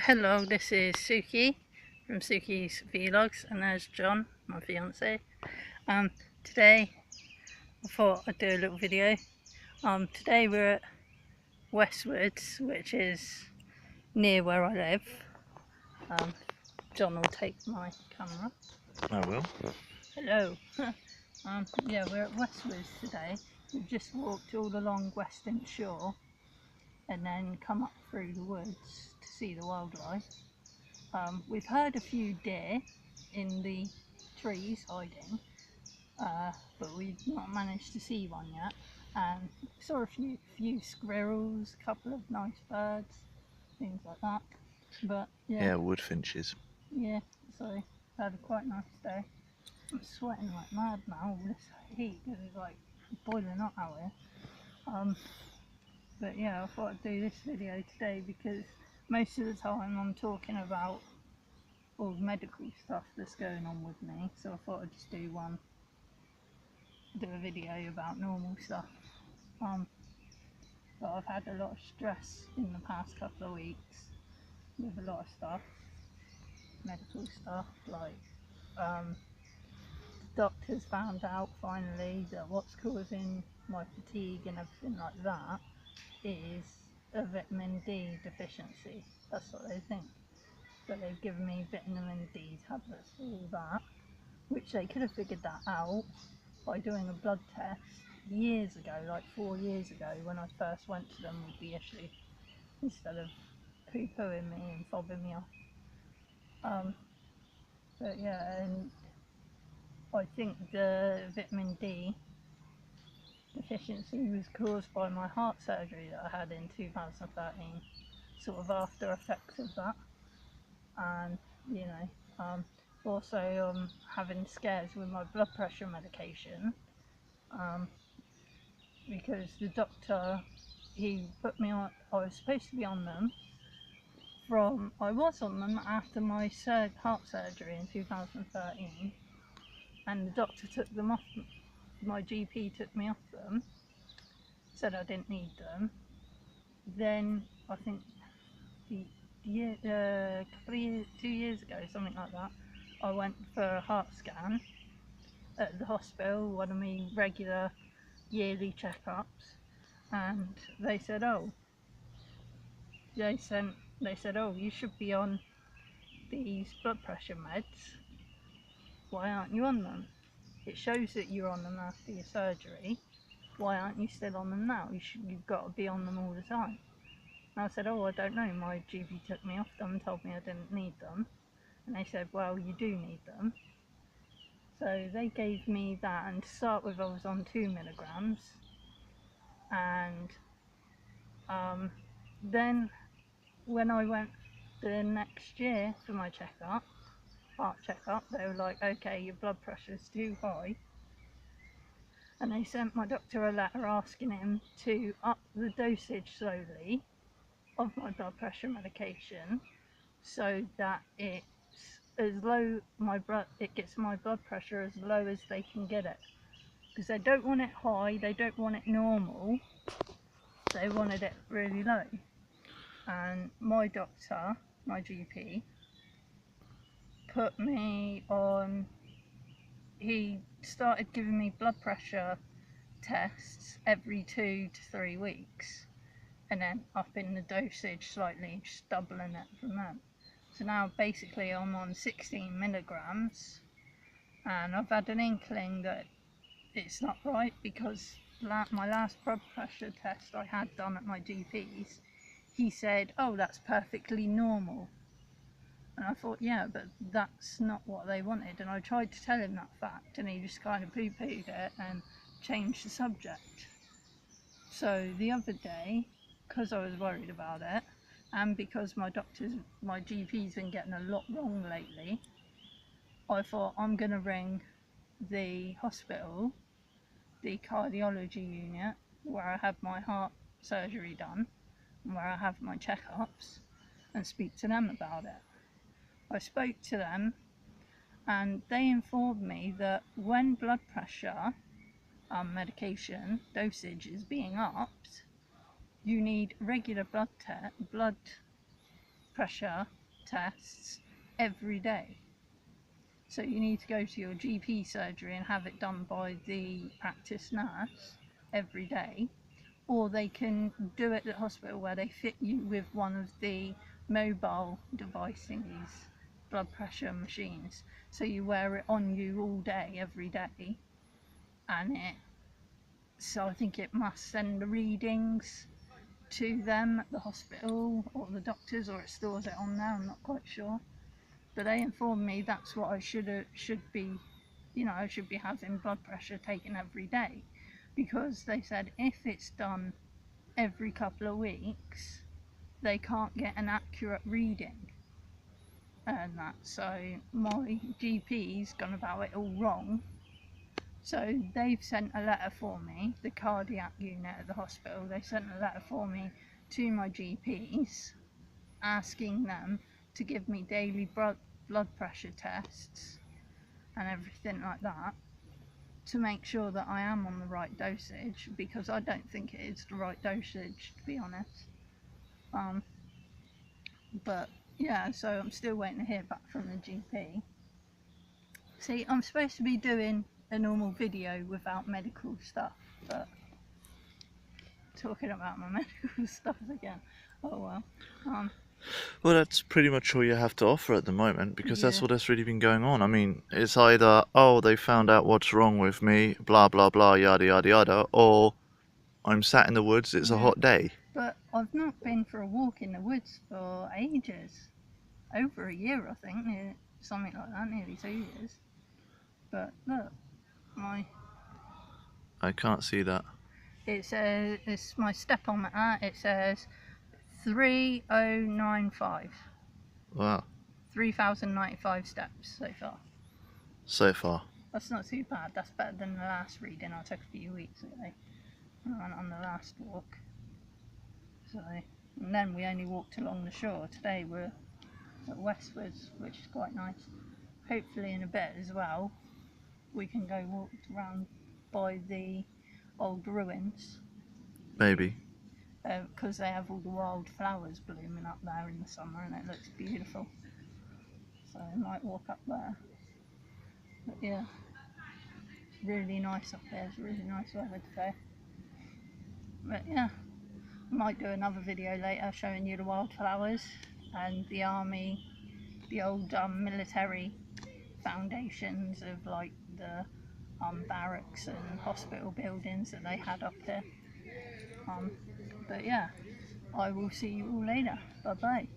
Hello, this is Sukie from Sukie's Vlogs, and there's John, my fiance. Today I thought I'd do a little video. Today we're at Westwood, which is near where I live. John will take my camera. I will. Hello. Yeah, we're at Westwood today. We've just walked all along Weston shore and then come up through the woods to see the wildlife. We've heard a few deer in the trees hiding, but we've not managed to see one yet. And saw a few squirrels, a couple of nice birds, things like that. But Yeah, woodfinches. yeah, so had a quite nice day. I'm sweating like mad now, all this heat, because it's like boiling hot out here. But yeah, I thought I'd do this video today because most of the time I'm talking about all the medical stuff that's going on with me, so I thought I'd just do a video about normal stuff. But I've had a lot of stress in the past couple of weeks with a lot of stuff, medical stuff, like the doctors found out finally that what's causing my fatigue and everything like that is a vitamin D deficiency. That's what they think. So they've given me vitamin D tablets for all that, which they could have figured that out by doing a blood test years ago, like 4 years ago, when I first went to them with the issue, instead of poo-pooing me and fobbing me off. But yeah, and I think the vitamin D deficiency was caused by my heart surgery that I had in 2013, sort of after effects of that. And you know, also having scares with my blood pressure medication, because the doctor, he put me on, I was supposed to be on them I was on them after my heart surgery in 2013, and the doctor took them off, my GP took me off them, said I didn't need them. Then I think a couple of years, 2 years ago, something like that, I went for a heart scan at the hospital, one of my regular yearly checkups, and they said, oh, you should be on these blood pressure meds. Why aren't you on them? It shows that you're on them after your surgery. Why aren't you still on them now? You've got to be on them all the time. And I said, oh, I don't know. My GP took me off them and told me I didn't need them. And they said, well, you do need them. So they gave me that, and to start with I was on 2 milligrams. And then when I went the next year for my heart checkup, they were like, okay, your blood pressure is too high. And they sent my doctor a letter asking him to up the dosage slowly of my blood pressure medication so that it's as low, it gets my blood pressure as low as they can get it, because they don't want it high, they don't want it normal, they wanted it really low. And my doctor, my GP, put me on, he started giving me blood pressure tests every 2 to 3 weeks, and then upping the dosage slightly, just doubling it from then. So now basically I'm on 16 milligrams, and I've had an inkling that it's not right, because my last blood pressure test I had done at my GP's, he said, oh, that's perfectly normal. And I thought, yeah, but that's not what they wanted. And I tried to tell him that fact, and he just kind of poo-pooed it and changed the subject. So the other day, because I was worried about it, and because my GP's been getting a lot wrong lately, I thought, I'm going to ring the hospital, the cardiology unit, where I had my heart surgery done, and where I have my checkups, and speak to them about it. I spoke to them, and they informed me that when blood pressure medication dosage is being upped, you need regular blood pressure tests every day. So you need to go to your GP surgery and have it done by the practice nurse every day, or they can do it at the hospital where they fit you with one of the mobile device thingies, blood pressure machines. So you wear it on you all day, every day, and so I think it must send the readings to them at the hospital or the doctors, or it stores it on there. I'm not quite sure, but they informed me that's what I should be. I should be having blood pressure taken every day, because they said if it's done every couple of weeks, they can't get an accurate reading and that. So my GP's gone about it all wrong. So they've sent a letter for me, the cardiac unit at the hospital, they sent a letter for me to my GPs asking them to give me daily blood pressure tests and everything like that, to make sure that I am on the right dosage, because I don't think it is the right dosage, to be honest. But yeah, so I'm still waiting to hear back from the GP. See, I'm supposed to be doing a normal video without medical stuff, but talking about my medical stuff again. Oh well. Well, that's pretty much all you have to offer at the moment, because Yeah. that's what has really been going on. I mean, it's either, oh, they found out what's wrong with me, blah, blah, blah, yada, yada, yada, or I'm sat in the woods, it's a hot day. But I've not been for a walk in the woods for ages. Over a year, I think, something like that, nearly 2 years. But look, I can't see that. it says, it's my stepometer, it says 3095. Wow. 3095 steps so far. So far. That's not too bad. That's better than the last reading I took a few weeks ago. I went on the last walk. So, and then we only walked along the shore. Today we're at Westwood, which is quite nice. Hopefully in a bit as well we can go walk around by the old ruins. Maybe. Because they have all the wild flowers blooming up there in the summer and it looks beautiful. So I might walk up there. But yeah, really nice up there. It's really nice weather today. But yeah, I might do another video later showing you the wildflowers and the army, the old military foundations of like the barracks and hospital buildings that they had up here. But yeah, I will see you all later. Bye bye.